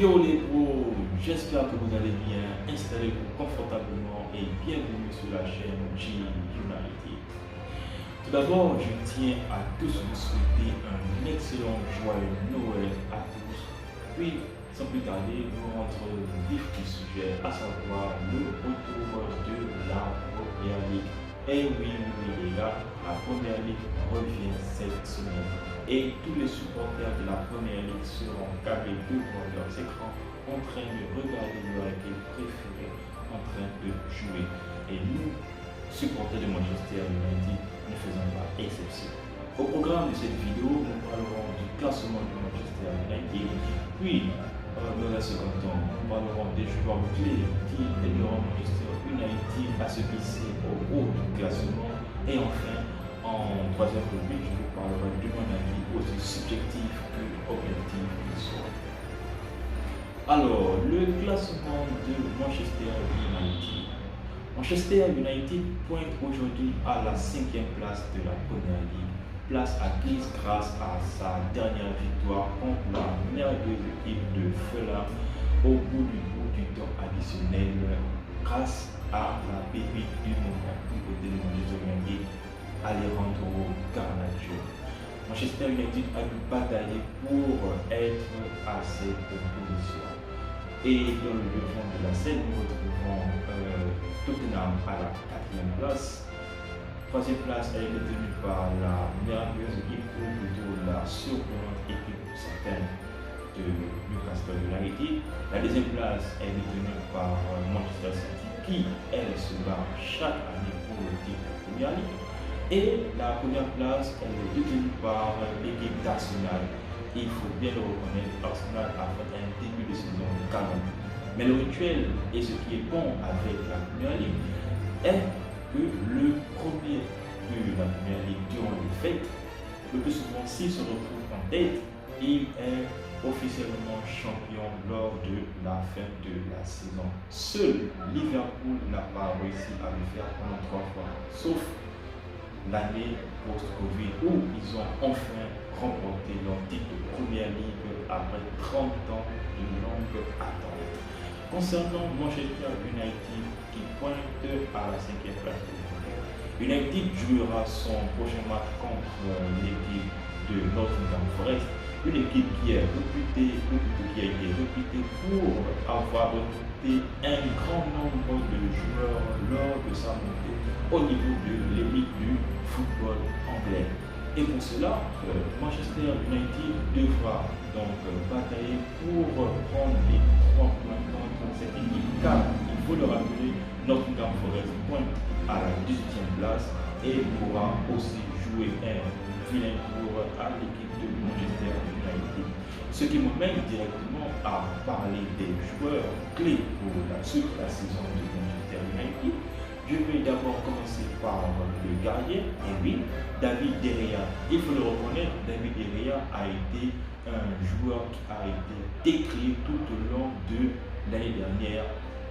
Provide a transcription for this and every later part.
Yo les pros, j'espère que vous allez bien, installez-vous confortablement et bienvenue sur la chaîne G United. Tout d'abord, je tiens à tous vous souhaiter un excellent joyeux Noël à tous. Puis, sans plus tarder, nous rentrons dans le vif du sujet, à savoir le retour de la Première Ligue. Et oui, les gars, la Première Ligue revient cette semaine. Et tous les supporters de la Première Ligue seront câblés devant leurs écrans en train de regarder leur équipe préférée en train de jouer. Et nous, supporters de Manchester United, ne faisons pas exception. Au programme de cette vidéo, nous parlerons du classement de Manchester United, puis dans un second temps, nous parlerons des joueurs clés qui aideront Manchester United à se glisser au haut du classement. Et enfin, en troisième rubrique, je vous parlerai de mon avis aussi subjectif que objectif qu'il soit. Alors, le classement de Manchester United. Manchester United pointe aujourd'hui à la 5e place de la Première Ligue, place acquise grâce à sa dernière victoire contre la merveilleuse équipe de Fulham au bout du temps additionnel grâce à la pépite du moment du côté de Manchester United, Alejandro Garnacho. Manchester United a dû batailler pour être à cette position. Et dans le devant de la scène, nous retrouvons Tottenham à la 4e place. 3e place a été détenue par la merveilleuse équipe, ou plutôt la surprenante équipe pour certains de Newcastle United. La 2e place est détenue par Manchester City, qui elle se bat chaque année pour le titre de Première Ligue. Et la première place, elle est détenue par l'équipe d'Arsenal. Il faut bien le reconnaître, Arsenal a fait un début de saison canon. Mais le rituel et ce qui est bon avec la Première Ligue est que le premier de la Première Ligue durant les fêtes, le plus souvent s'il se retrouve en tête, il est officiellement champion lors de la fin de la saison. Seul Liverpool n'a pas réussi à le faire pendant 3 fois, sauf l'année post-Covid où ils ont enfin remporté leur titre de Première Ligue après 30 ans de longue attente. Concernant Manchester United qui pointe à la 5e place de l'Angleterre, United jouera son prochain match contre l'équipe de Nottingham Forest, une équipe qui est réputée, qui a été réputée pour avoir recruté un grand nombre de joueurs lors de sa montée au niveau de l'élite du football anglais. Et pour cela, Manchester United devra donc batailler pour prendre les 3 points contre cette équipe, car il faut le rappeler, Nottingham Forest pointe à la 18e place et pourra aussi jouer un vilain tour à l'équipe de Manchester United. Ce qui m'amène directement à parler des joueurs clés pour la suite de la saison de Manchester United. Je vais d'abord commencer par le gardien, et oui, David De Gea. Il faut le reconnaître, David De Gea a été un joueur qui a été décrié tout au long de l'année dernière,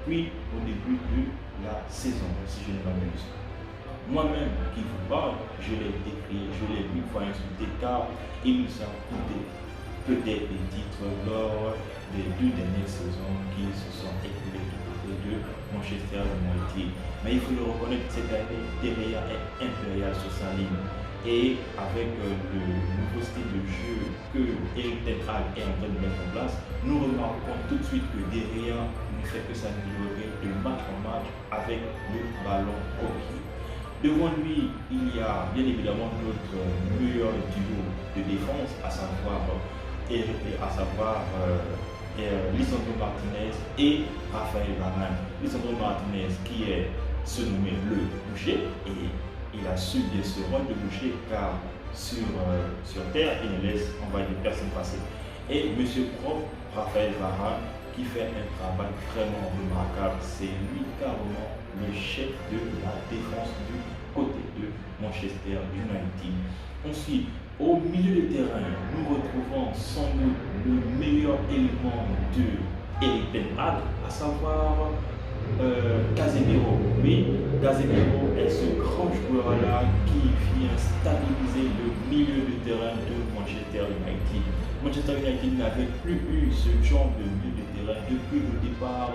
puis au début de la saison, si je ne m'abuse. Moi-même qui vous parle, je l'ai décrit, je l'ai 8 fois insulté car il nous a coûté peut-être des titres lors des 2 dernières saisons qui se sont écoulées du côté de Manchester United. Mais il faut le reconnaître, cette année, De Gea est impérial sur sa ligne. Et avec le nouveau style de jeu que Erik ten Hag est en train de mettre en place, nous remarquons tout de suite que De Gea ne fait que s'améliorer de match en match avec le ballon au pied. Devant lui, il y a bien évidemment notre meilleur duo de défense, à savoir Lisandro Martinez et Raphaël Varane. Lisandro Martinez qui est surnommé le boucher, et il a su bien ce rôle de boucher car sur terre il ne laisse, on va dire, personne passer. Et monsieur propre, Raphaël Varane, qui fait un travail vraiment remarquable. C'est lui carrément le chef de la défense du côté de Manchester United. Ensuite, au milieu de terrain, nous retrouvons sans doute le meilleur élément de Erik ten Hag, à savoir Casemiro. Oui, Casemiro est ce grand joueur-là qui vient stabiliser le milieu de terrain de Manchester United. Manchester United n'avait plus eu ce genre de milieu de terrain depuis le départ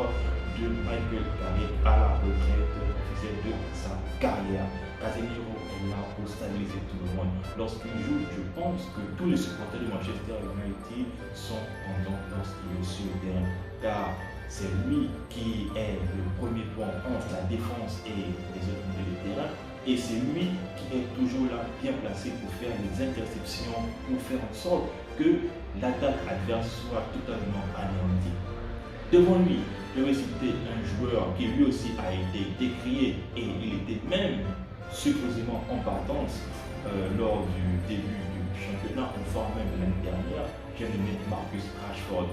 de Michael Carrick à la retraite officielle de sa carrière. Casemiro est là pour stabiliser tout le monde. Lorsqu'il joue, je pense que tous les supporters de Manchester United sont contents lorsqu'il est sur le terrain, car c'est lui qui est le premier pont entre la défense et les autres milieux de terrain. Et c'est lui qui est toujours là, bien placé pour faire les interceptions, pour faire en sorte que l'attaque adverse soit totalement anéantie. Devant lui, je vais citer un joueur qui lui aussi a été décrié et il était même supposément en partance lors du début du championnat, voire même l'année dernière. J'ai nommé Marcus Rashford.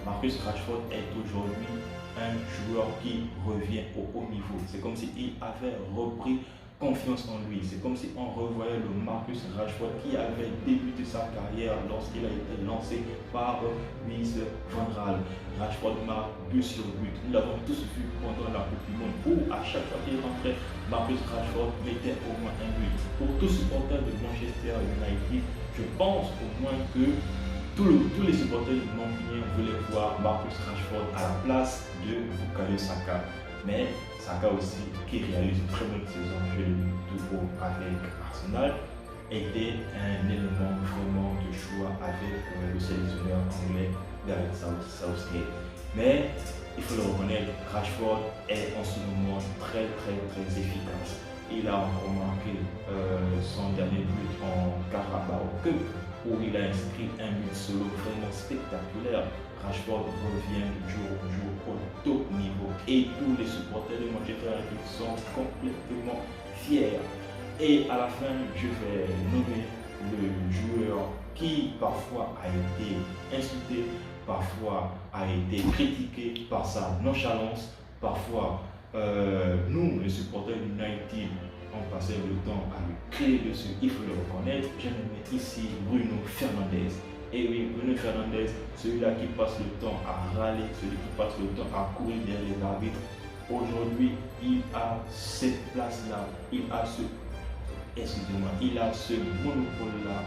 Marcus Rashford est aujourd'hui un joueur qui revient au haut niveau. C'est comme s'il avait repris confiance en lui. C'est comme si on revoyait le Marcus Rashford qui avait débuté sa carrière lorsqu'il a été lancé par Louis van Gaal. Rashford marque but sur but. Nous l'avons tous vu pendant la Coupe du Monde où à chaque fois qu'il rentrait, Marcus Rashford mettait au moins un but. Pour tous supporters de Manchester United, je pense au moins que tous les supporters du Mancunien voulaient voir Marcus Rashford à la place de Bukayo Saka. Mais Saka aussi, qui réalise une très bonne saison, je l'ai dit tout haut avec Arsenal, était un élément vraiment de choix avec le sélectionneur anglais Gareth Southgate. Mais il faut le reconnaître, Rashford est en ce moment très efficace. Il a encore marqué son dernier but en Carabao Cup, où il a inscrit un but solo vraiment spectaculaire. Rashford revient jour au jour au top niveau et tous les supporters de Manchester United sont complètement fiers. Et à la fin, je vais nommer le joueur qui parfois a été insulté, parfois a été critiqué par sa nonchalance, parfois nous, les supporters de United, on passait le temps à lui crier dessus, il faut le reconnaître. J'ai nommé ici Bruno Fernandes. Et oui, Bruno Fernandes, celui-là qui passe le temps à râler, celui qui passe le temps à courir derrière les arbitres. Aujourd'hui, il a cette place-là, il a ce monopole-là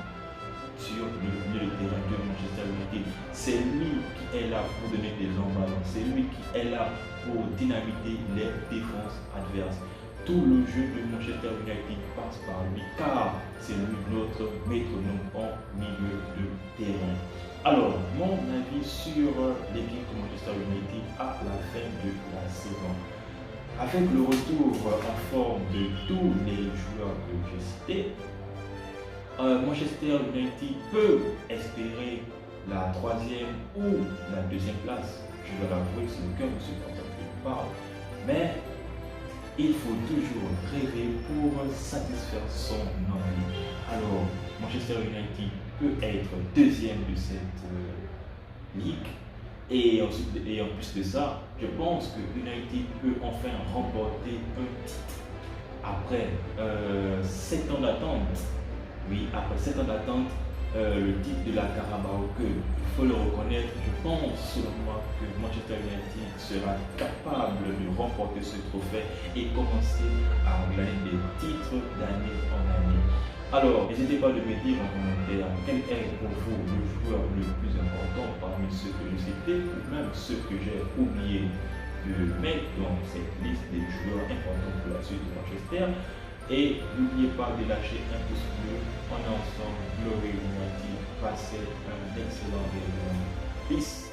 sur le milieu de terrain de Manchester United. C'est lui qui est là pour donner des longs ballons, c'est lui qui est là pour dynamiter les défenses adverses. Tout le jeu de Manchester United passe par lui, car c'est lui notre métronome en milieu de terrain. Alors, mon avis sur l'équipe de Manchester United à la fin de la saison. Avec le retour en forme de tous les joueurs que j'ai cités, Manchester United peut espérer la troisième ou la deuxième place. Je dois l'avouer, c'est le cœur de ce supporter qui parle. Mais il faut toujours rêver pour satisfaire son envie. Alors, Manchester United peut être deuxième de cette ligue. Et en plus de ça, je pense que United peut enfin remporter un titre. Après 7 ans d'attente, oui, après 7 ans d'attente, le titre de la Carabao Cup, il faut le reconnaître, je pense selon moi que Manchester United sera capable de remporter ce trophée et commencer à gagner des titres d'année en année. Alors, n'hésitez pas de me dire en commentaire quel est pour vous le joueur le plus important parmi ceux que j'ai cités ou même ceux que j'ai oublié de mettre dans cette liste des joueurs importants pour la suite de Manchester. Et n'oubliez pas de lâcher un pouce bleu. On est ensemble, Glory United. Passez un excellent événement. Peace.